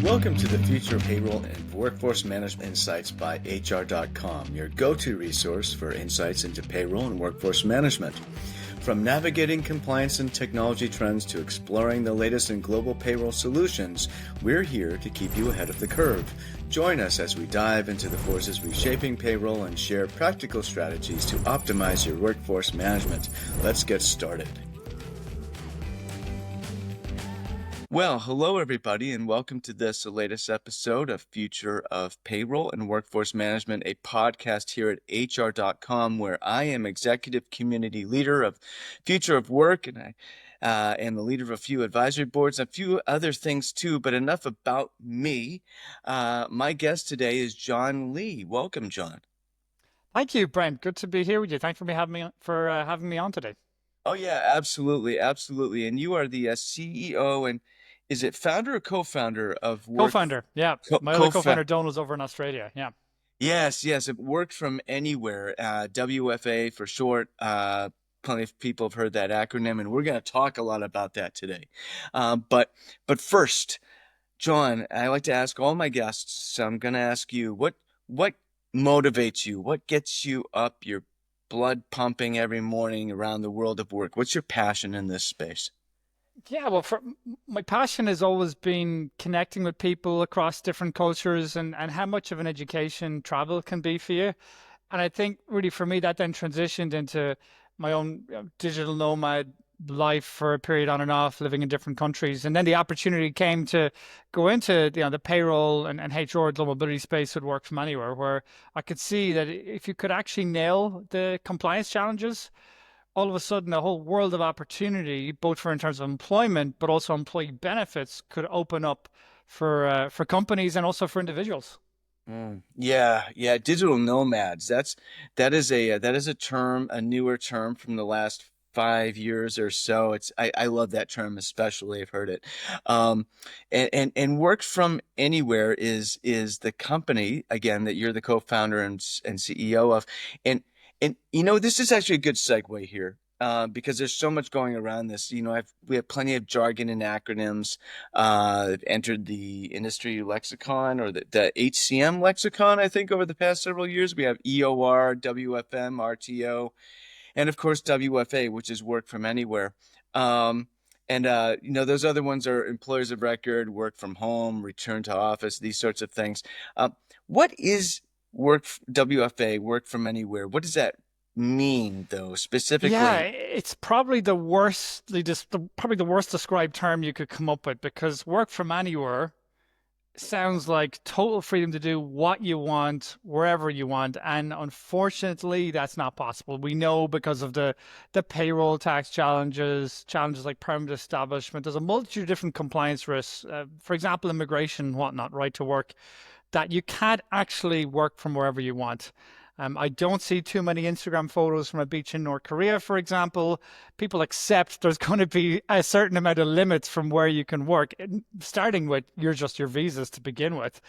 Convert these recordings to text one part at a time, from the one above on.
Welcome to the Future of Payroll and Workforce Management Insights by HR.com, your go-to resource for insights into payroll and workforce management. From navigating compliance and technology trends to exploring the latest in global payroll solutions, we're here to keep you ahead of the curve. Join us as we dive into the forces reshaping payroll and share practical strategies to optimize your workforce management. Let's get started. Well, hello everybody, and welcome to this latest episode of Future of Payroll and Workforce Management, a podcast here at HR.com, where I am executive community leader of Future of Work, and I am the leader of a few advisory boards, a few other things too. But enough about me. My guest today is John Lee. Welcome, John. Thank you, Brent. Good to be here with you. Thanks for having me on today. Oh yeah, absolutely, absolutely. And you are the CEO and is it founder or co-founder of Co-founder, yeah. My other co-founder? co-founder, Donald's over in Australia. Yeah. Yes, yes. It worked from anywhere. WFA for short. Plenty of people have heard that acronym, and we're going to talk a lot about that today. But first, John, I like to ask all my guests. So I'm going to ask you, what motivates you? What gets you up? Your blood pumping every morning around the world of work. What's your passion in this space? Yeah, well, my passion has always been connecting with people across different cultures and how much of an education travel can be for you. And I think really for me, that then transitioned into my own digital nomad life for a period on and off, living in different countries. And then the opportunity came to go into the payroll and HR global mobility space would work from anywhere, where I could see that if you could actually nail the compliance challenges, all of a sudden a whole world of opportunity, both for in terms of employment, but also employee benefits, could open up for companies and also for individuals. Yeah, yeah. Digital nomads. That is a term, a newer term from the last 5 years or so. I love that term especially. I've heard it. Um, and work from anywhere is the company again that you're the co-founder and CEO of. And this is actually a good segue here. Because there's so much going around this, we have plenty of jargon and acronyms that entered the industry lexicon or the HCM lexicon, I think, over the past several years. We have EOR, WFM, RTO, and of course WFA, which is work from anywhere. And those other ones are employers of record, work from home, return to office, these sorts of things. What is WFA, work from anywhere? What does that mean, though, Yeah, specifically? it's probably probably the worst described term you could come up with because work from anywhere sounds like total freedom to do what you want, wherever you want. And unfortunately, that's not possible. We know because of the payroll tax challenges like permanent establishment, there's a multitude of different compliance risks. For example, immigration and whatnot, right to work, that you can't actually work from wherever you want. I don't see too many Instagram photos from a beach in North Korea, for example. People accept there's going to be a certain amount of limits from where you can work, starting with your visas to begin with.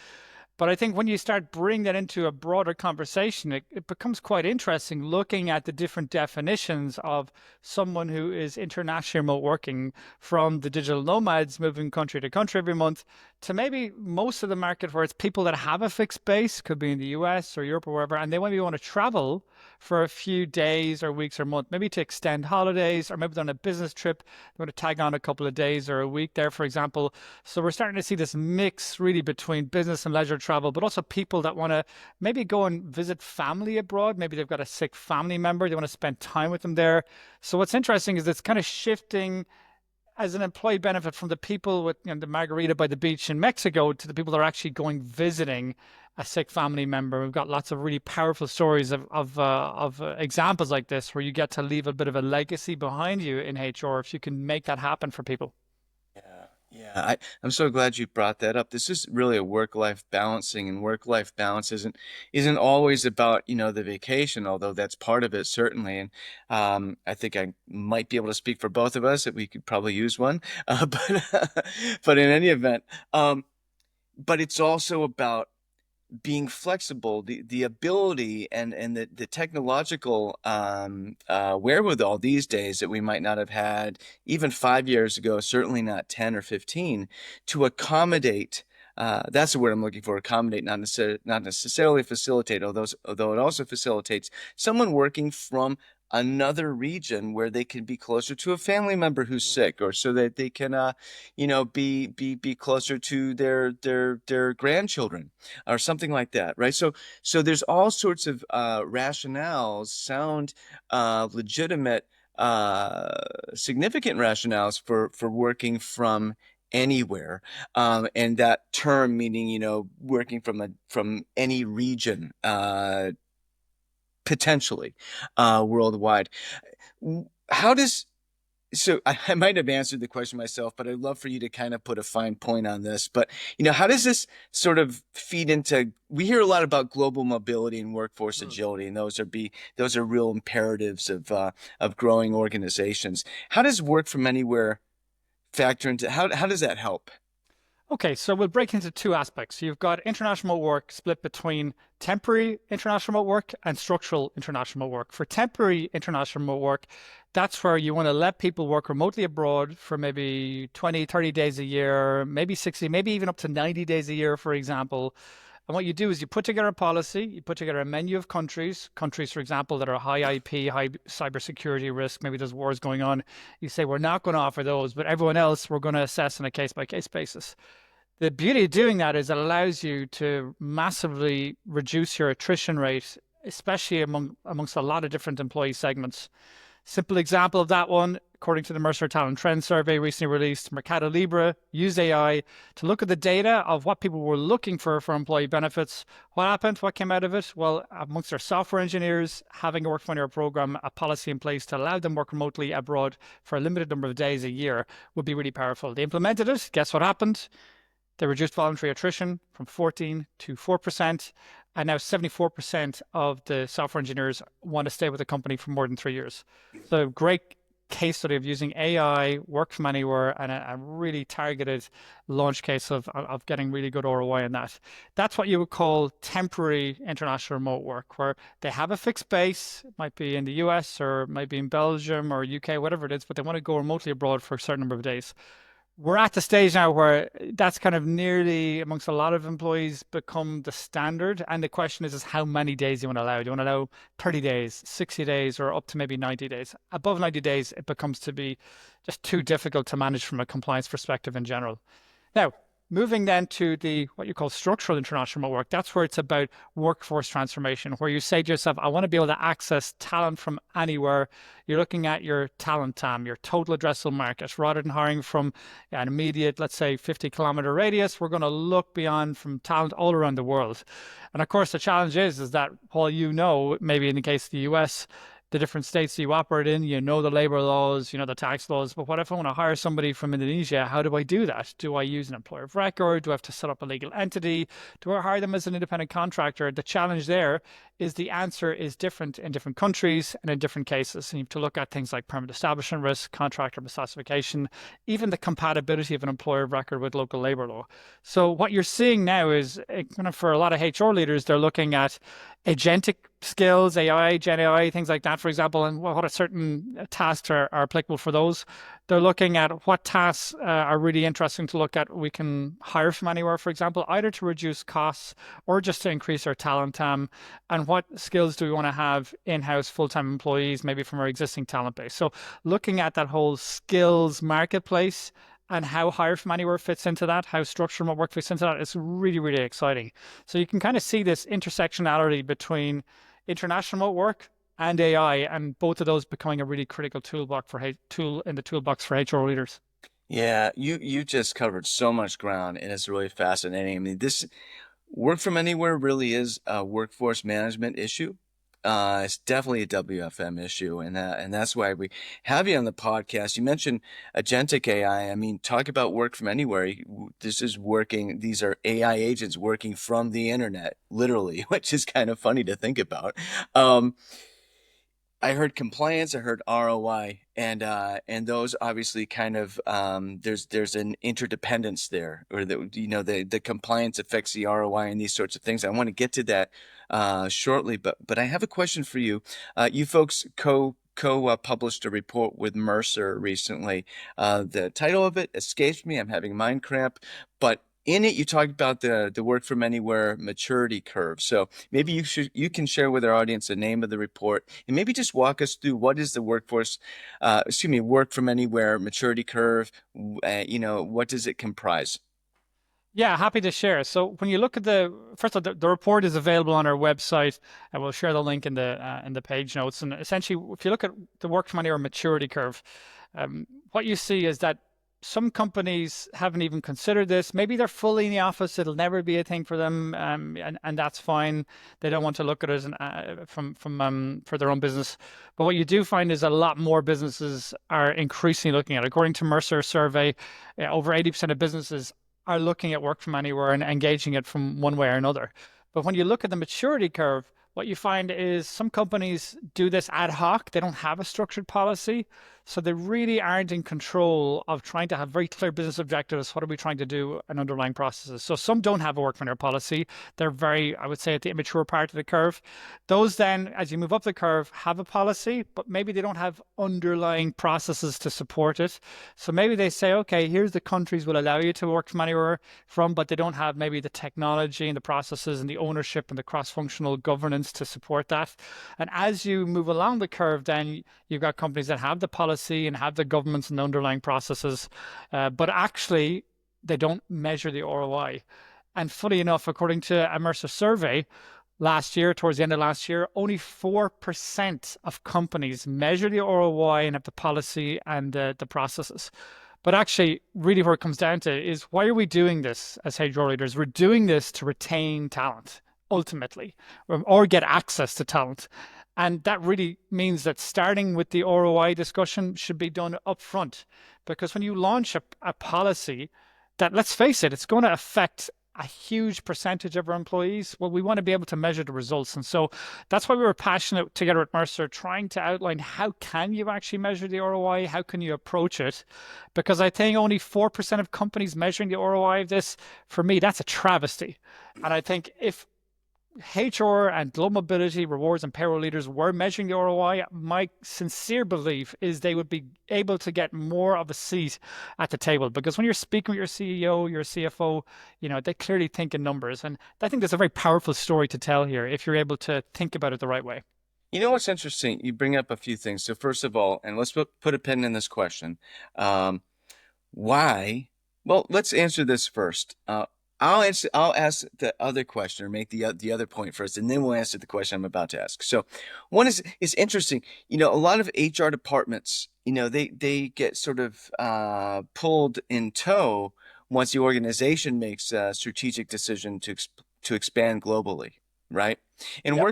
But I think when you start bringing that into a broader conversation, it becomes quite interesting looking at the different definitions of someone who is internationally remote working from the digital nomads moving country to country every month to maybe most of the market where it's people that have a fixed base, could be in the US or Europe or wherever, and they maybe want to travel for a few days or weeks or month, maybe to extend holidays, or maybe they're on a business trip, they want to tag on a couple of days or a week there, for example. So we're starting to see this mix really between business and leisure travel, but also people that want to maybe go and visit family abroad. Maybe they've got a sick family member, they want to spend time with them there. So what's interesting is it's kind of shifting as an employee benefit from the people with the margarita by the beach in Mexico to the people that are actually going visiting a sick family member. We've got lots of really powerful stories of examples like this where you get to leave a bit of a legacy behind you in HR if you can make that happen for people. Yeah, yeah. I'm so glad you brought that up. This is really a work-life balancing, and work-life balance isn't always about, the vacation, although that's part of it, certainly. And I think I might be able to speak for both of us that we could probably use one. But in any event, but it's also about being flexible, the ability and the technological wherewithal these days that we might not have had even 5 years ago, certainly not 10 or 15, to accommodate that's the word I'm looking for. Accommodate, not necessarily facilitate. Although it also facilitates someone working from another region where they can be closer to a family member who's sick, or so that they can, be closer to their grandchildren, or something like that, right? So there's all sorts of rationales, sound, legitimate, uh, significant rationales for working from anywhere, and that term meaning, working from any region, potentially, worldwide. How does so I might have answered the question myself, but I'd love for you to kind of put a fine point on this. But how does this sort of feed into? We hear a lot about global mobility and workforce Mm. agility, and those are real imperatives of growing organizations. How does work from anywhere factor into how does that help? Okay, so we'll break into two aspects. You've got international work split between temporary international work and structural international work. For temporary international work, that's where you want to let people work remotely abroad for maybe 20, 30 days a year, maybe 60, maybe even up to 90 days a year, for example. And what you do is you put together a policy, you put together a menu of countries, for example, that are high IP, high cybersecurity risk. Maybe there's wars going on. You say, we're not going to offer those, but everyone else, we're going to assess on a case by case basis. The beauty of doing that is it allows you to massively reduce your attrition rate, especially amongst a lot of different employee segments. Simple example of that one, according to the Mercer Talent Trend Survey recently released, Mercado Libre used AI to look at the data of what people were looking for employee benefits. What happened? What came out of it? Well, amongst their software engineers, having a work from anywhere program, a policy in place to allow them work remotely abroad for a limited number of days a year would be really powerful. They implemented it. Guess what happened? They reduced voluntary attrition from 14 to 4%. And now 74% of the software engineers want to stay with the company for more than 3 years. So, great case study of using AI, work from anywhere, and a really targeted launch case of getting really good ROI in that. That's what you would call temporary international remote work, where they have a fixed base, it might be in the US or it might be in Belgium or UK, whatever it is, but they want to go remotely abroad for a certain number of days. We're at the stage now where that's kind of nearly amongst a lot of employees become the standard. And the question is how many days you want to allow? Do you want to allow 30 days, 60 days, or up to maybe 90 days? Above 90 days, it becomes to be just too difficult to manage from a compliance perspective in general. Now, moving then to the what you call structural international work, that's where it's about workforce transformation, where you say to yourself, I want to be able to access talent from anywhere. You're looking at your talent TAM, your total addressable market, rather than hiring from an immediate, let's say, 50-kilometer radius. We're going to look beyond from talent all around the world. And of course, the challenge is that while maybe in the case of the US, the different states you operate in, the labor laws, the tax laws. But what if I want to hire somebody from Indonesia? How do I do that? Do I use an employer of record? Do I have to set up a legal entity? Do I hire them as an independent contractor? The challenge there is the answer is different in different countries and in different cases. And you have to look at things like permanent establishment risk, contractor misclassification, even the compatibility of an employer of record with local labor law. So what you're seeing now is kind of for a lot of HR leaders, they're looking at agentic skills, AI, Gen AI, things like that, for example, and what are certain tasks are applicable for those. They're looking at what tasks are really interesting to look at. We can hire from anywhere, for example, either to reduce costs or just to increase our talent, and what skills do we want to have in-house full-time employees, maybe from our existing talent base. So looking at that whole skills marketplace and how hire from anywhere fits into that, how structural remote work fits into that, is really, really exciting. So you can kind of see this intersectionality between international remote work and AI, and both of those becoming a really critical tool in the toolbox for HR leaders. Yeah, you just covered so much ground, and it's really fascinating. I mean, this work from anywhere really is a workforce management issue. It's definitely a WFM issue, and that's why we have you on the podcast. You mentioned agentic AI. I mean, talk about work from anywhere. This is working. These are AI agents working from the internet, literally, which is kind of funny to think about. Um, I heard compliance, I heard ROI, and those obviously kind of, there's an interdependence there, or the compliance affects the ROI and these sorts of things. I want to get to that shortly, but I have a question for you. You folks published a report with Mercer recently. The title of it escapes me. I'm having mind cramp, but in it, you talked about the work from anywhere maturity curve. So maybe you can share with our audience the name of the report and maybe just walk us through what is the work from anywhere maturity curve. What does it comprise? Yeah, happy to share. So when you look at first of all, the report is available on our website, and we'll share the link in the page notes. And essentially, if you look at the work from anywhere maturity curve, what you see is that some companies haven't even considered this. Maybe they're fully in the office; it'll never be a thing for them, and that's fine. They don't want to look at it from for their own business. But what you do find is a lot more businesses are increasingly looking at it. According to Mercer survey, over 80% of businesses are looking at work from anywhere and engaging it from one way or another. But when you look at the maturity curve, what you find is some companies do this ad hoc. They don't have a structured policy. So they really aren't in control of trying to have very clear business objectives. What are we trying to do and underlying processes? So some don't have a work from anywhere policy. They're very, I would say, at the immature part of the curve. Those then, as you move up the curve, have a policy, but maybe they don't have underlying processes to support it. So maybe they say, okay, here's the countries will allow you to work from anywhere from, but they don't have maybe the technology and the processes and the ownership and the cross-functional governance to support that. And as you move along the curve, then you've got companies that have the policy and have the governments and the underlying processes, but actually they don't measure the ROI. And funny enough, according to a Mercer survey, last year, towards the end of last year, only 4% of companies measure the ROI and have the policy and the processes. But actually, really, where it comes down to is why are we doing this as HR leaders? We're doing this to retain talent, ultimately, or get access to talent. And that really means that starting with the ROI discussion should be done upfront. Because when you launch a policy that, let's face it, it's going to affect a huge percentage of our employees. Well, we want to be able to measure the results. And so that's why we were passionate together at Mercer, trying to outline how can you actually measure the ROI? How can you approach it? Because I think only 4% of companies measuring the ROI of this, for me, that's a travesty. And I think if HR and global mobility, rewards, and payroll leaders were measuring the ROI, my sincere belief is they would be able to get more of a seat at the table. Because when you're speaking with your CEO, your CFO, they clearly think in numbers. And I think there's a very powerful story to tell here if you're able to think about it the right way. You know what's interesting? You bring up a few things. So first of all, and let's put a pin in this question. Um, why? Well, let's answer this first. I'll ask the other question or make the other point first, and then we'll answer the question I'm about to ask. So, one is interesting. A lot of HR departments, they get sort of pulled in tow once the organization makes a strategic decision to expand globally, right? And Yep.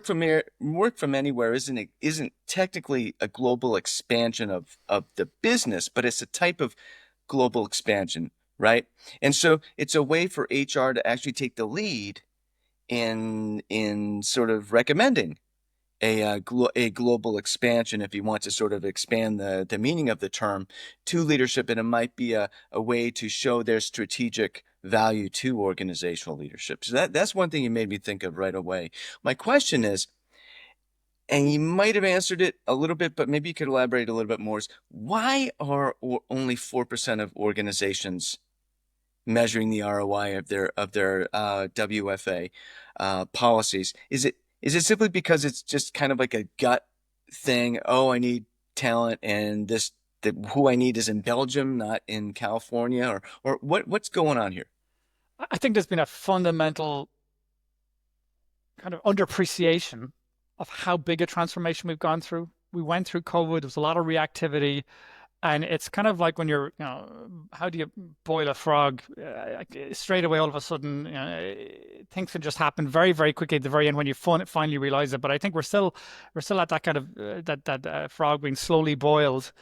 work from anywhere isn't technically a global expansion of the business, but it's a type of global expansion, right? And so it's a way for HR to actually take the lead in sort of recommending a global expansion if you want to sort of expand the meaning of the term to leadership, and it might be a way to show their strategic value to organizational leadership. So that's one thing you made me think of right away. My question is, and you might have answered it a little bit, but maybe you could elaborate a little bit more, is why are only 4% of organizations measuring the ROI of their WFA policies? Is it simply because it's just kind of like a gut thing? Oh, I need talent, and who I need is in Belgium, not in California, or what's going on here? I think there's been a fundamental kind of underappreciation of how big a transformation we've gone through. We went through COVID, there was a lot of reactivity. And it's kind of like when how do you boil a frog? Straight away, all of a sudden, things can just happen very, very quickly at the very end when you finally realize it. But I think we're still at that kind of that frog being slowly boiled.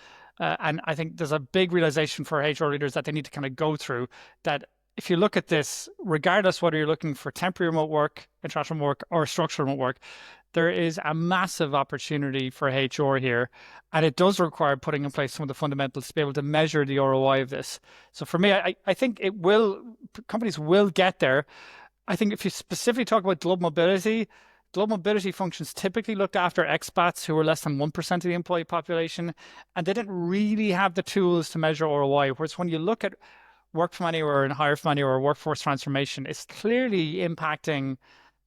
And I think there's a big realization for HR leaders that they need to kind of go through that. If you look at this, regardless whether you're looking for temporary remote work, international work, or structural remote work, there is a massive opportunity for HR here. And it does require putting in place some of the fundamentals to be able to measure the ROI of this. So for me, I think companies will get there. I think if you specifically talk about global mobility functions typically looked after expats who were less than 1% of the employee population, and they didn't really have the tools to measure ROI. Whereas when you look at work from anywhere and hire from anywhere, workforce transformation is clearly impacting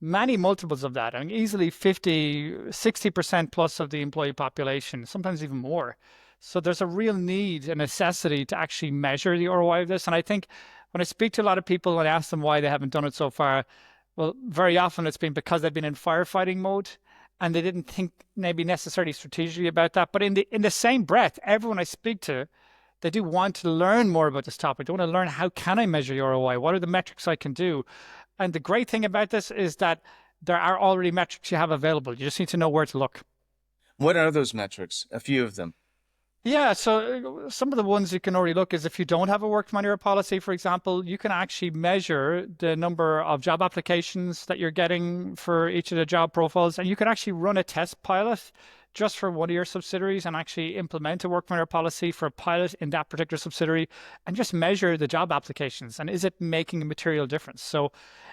many multiples of that. I mean, easily 50, 60% plus of the employee population, sometimes even more. So there's a real need, a necessity to actually measure the ROI of this. And I think when I speak to a lot of people and ask them why they haven't done it so far, well, very often it's been because they've been in firefighting mode and they didn't think maybe necessarily strategically about that. But in the same breath, everyone I speak to, they do want to learn more about this topic. They want to learn, how can I measure the ROI? What are the metrics I can do? And the great thing about this is that there are already metrics you have available. You just need to know where to look. What are those metrics? A few of them. Yeah, so some of the ones you can already look is if you don't have a work from anywhere policy, for example, you can actually measure the number of job applications that you're getting for each of the job profiles, and you can actually run a test pilot just for one of your subsidiaries and actually implement a work from anywhere policy for a pilot in that particular subsidiary and just measure the job applications and is it making a material difference. So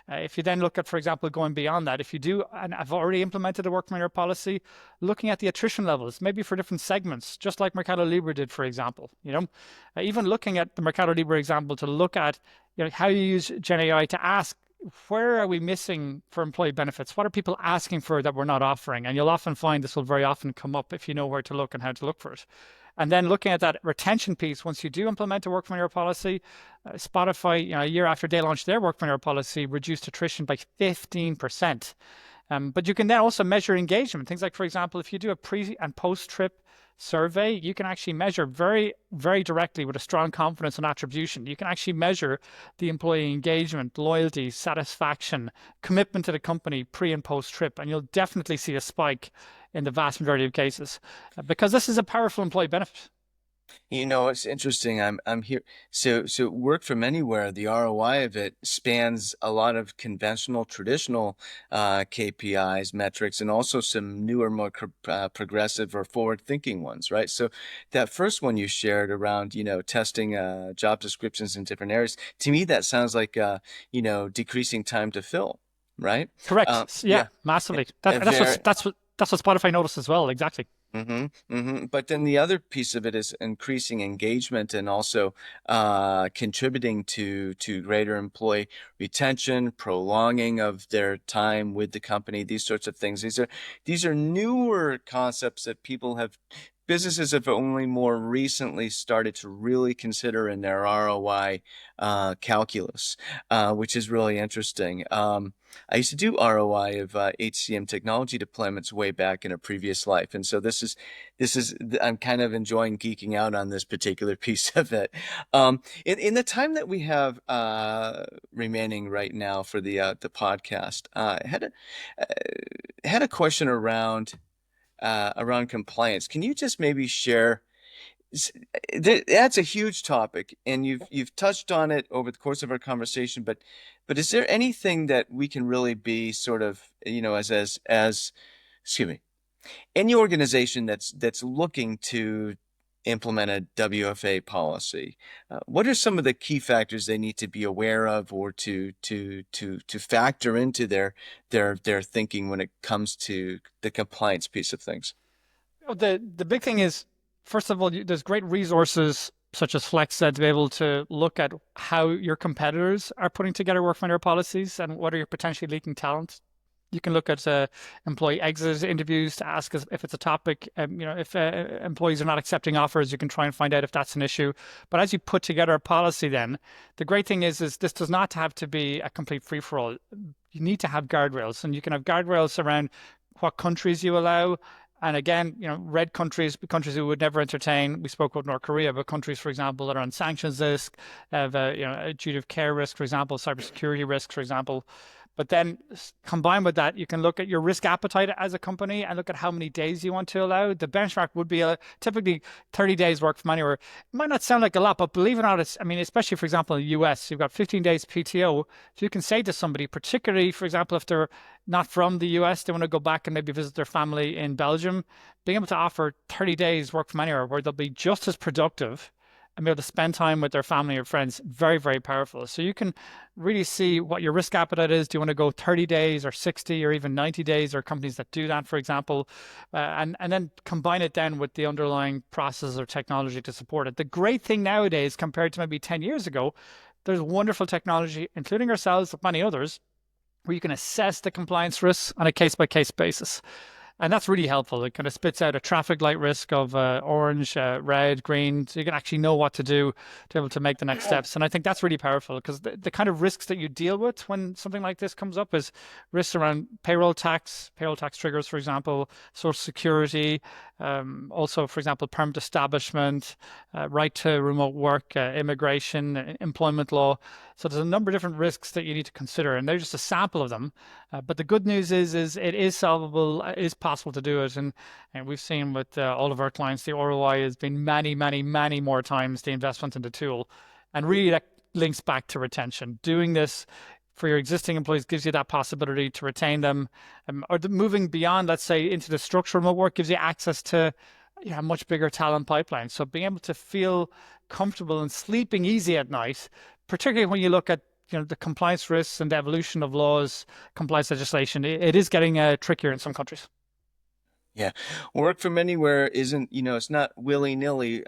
if you then look at, for example, going beyond that, if you do, and I've already implemented a work from anywhere policy, looking at the attrition levels, maybe for different segments, just like Mercado Libre did, for example, even looking at the Mercado Libre example to look at, how you use Gen AI to ask, where are we missing for employee benefits? What are people asking for that we're not offering? And you'll often find this will very often come up if you know where to look and how to look for it. And then looking at that retention piece, once you do implement a work from anywhere policy, Spotify, a year after they launched their work from anywhere policy, reduced attrition by 15%. But you can then also measure engagement. Things like, for example, if you do a pre and post trip survey, you can actually measure very, very directly with a strong confidence and attribution. You can actually measure the employee engagement, loyalty, satisfaction, commitment to the company pre and post trip, and you'll definitely see a spike in the vast majority of cases because this is a powerful employee benefit. It's interesting. I'm here. So work from anywhere, the ROI of it spans a lot of conventional, traditional KPIs, metrics, and also some newer, more progressive or forward-thinking ones, right? So that first one you shared around, testing job descriptions in different areas, to me, that sounds like, decreasing time to fill, right? Correct. Yeah, Yeah. massively. A very, That's what Spotify noticed as well. Exactly. But then the other piece of it is increasing engagement and also contributing to greater employee retention, prolonging of their time with the company, these sorts of things. These are newer concepts that businesses have only more recently started to really consider in their ROI calculus, which is really interesting. I used to do ROI of HCM technology deployments way back in a previous life, and so I'm kind of enjoying geeking out on this particular piece of it. In the time that we have remaining right now for the podcast, had a question around compliance. Can you just maybe share? That's a huge topic, and you've touched on it over the course of our conversation. But is there anything that we can really be sort of, as excuse me, any organization that's looking to implement a WFA policy? What are some of the key factors they need to be aware of, or to factor into their thinking when it comes to the compliance piece of things? The big thing is, first of all, there's great resources such as FlexSet to be able to look at how your competitors are putting together work from anywhere policies and what are your potentially leaking talent. You can look at employee exit interviews to ask if it's a topic. If employees are not accepting offers, you can try and find out if that's an issue. But as you put together a policy, then the great thing is this does not have to be a complete free for all. You need to have guardrails, and you can have guardrails around what countries you allow. And again, red countries we would never entertain. We spoke about North Korea, but countries, for example, that are on sanctions risk, have a duty of care risk, for example, cybersecurity risk, for example. But then combined with that, you can look at your risk appetite as a company and look at how many days you want to allow. The benchmark would be typically 30 days work from anywhere. It might not sound like a lot, but believe it or not, especially, for example, in the US, you've got 15 days PTO. So you can say to somebody, particularly, for example, if they're not from the US, they want to go back and maybe visit their family in Belgium, being able to offer 30 days work from anywhere where they'll be just as productive and be able to spend time with their family or friends, very, very powerful. So you can really see what your risk appetite is. Do you want to go 30 days or 60 or even 90 days? Or companies that do that, for example, and then combine it then with the underlying process or technology to support it. The great thing nowadays, compared to maybe 10 years ago, there's wonderful technology, including ourselves, but many others, where you can assess the compliance risks on a case by case basis. And that's really helpful. It kind of spits out a traffic light risk of orange, red, green, so you can actually know what to do to be able to make the next steps. And I think that's really powerful because the kind of risks that you deal with when something like this comes up is risks around payroll tax triggers, for example, social security, also, for example, permanent establishment, right to remote work, immigration, employment law. So there's a number of different risks that you need to consider, and they're just a sample of them. But the good news is it is solvable. It is possible to do it, and we've seen with all of our clients, the ROI has been many, many, many more times the investment in the tool, and really that links back to retention. Doing this for your existing employees gives you that possibility to retain them, or moving beyond, let's say, into the structural remote work gives you access to a much bigger talent pipeline. So being able to feel comfortable and sleeping easy at night, particularly when you look at the compliance risks and the evolution of laws, compliance legislation, it is getting trickier in some countries. Yeah. Work from anywhere isn't, it's not willy-nilly,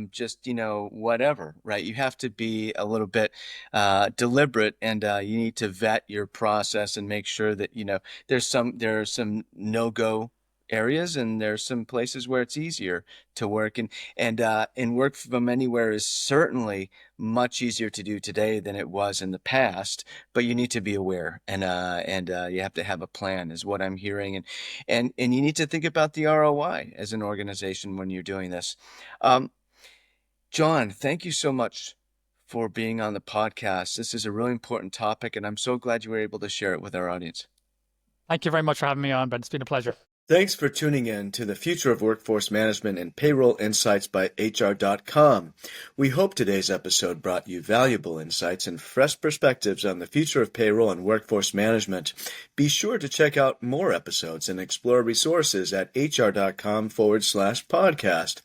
just, whatever, right? You have to be a little bit deliberate, and you need to vet your process and make sure that, there are some no-go areas, and there's some places where it's easier to work, and work from anywhere is certainly much easier to do today than it was in the past, but you need to be aware, and you have to have a plan is what I'm hearing, and you need to think about the ROI as an organization when you're doing this. Um, John, thank you so much for being on the podcast. This is a really important topic, and I'm so glad you were able to share it with our audience. Thank you very much for having me on, Ben. It's been a pleasure. Thanks for tuning in to the Future of Workforce Management and Payroll Insights by HR.com. We hope today's episode brought you valuable insights and fresh perspectives on the future of payroll and workforce management. Be sure to check out more episodes and explore resources at HR.com/podcast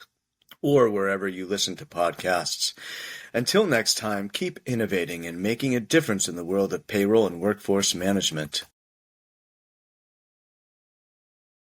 or wherever you listen to podcasts. Until next time, keep innovating and making a difference in the world of payroll and workforce management.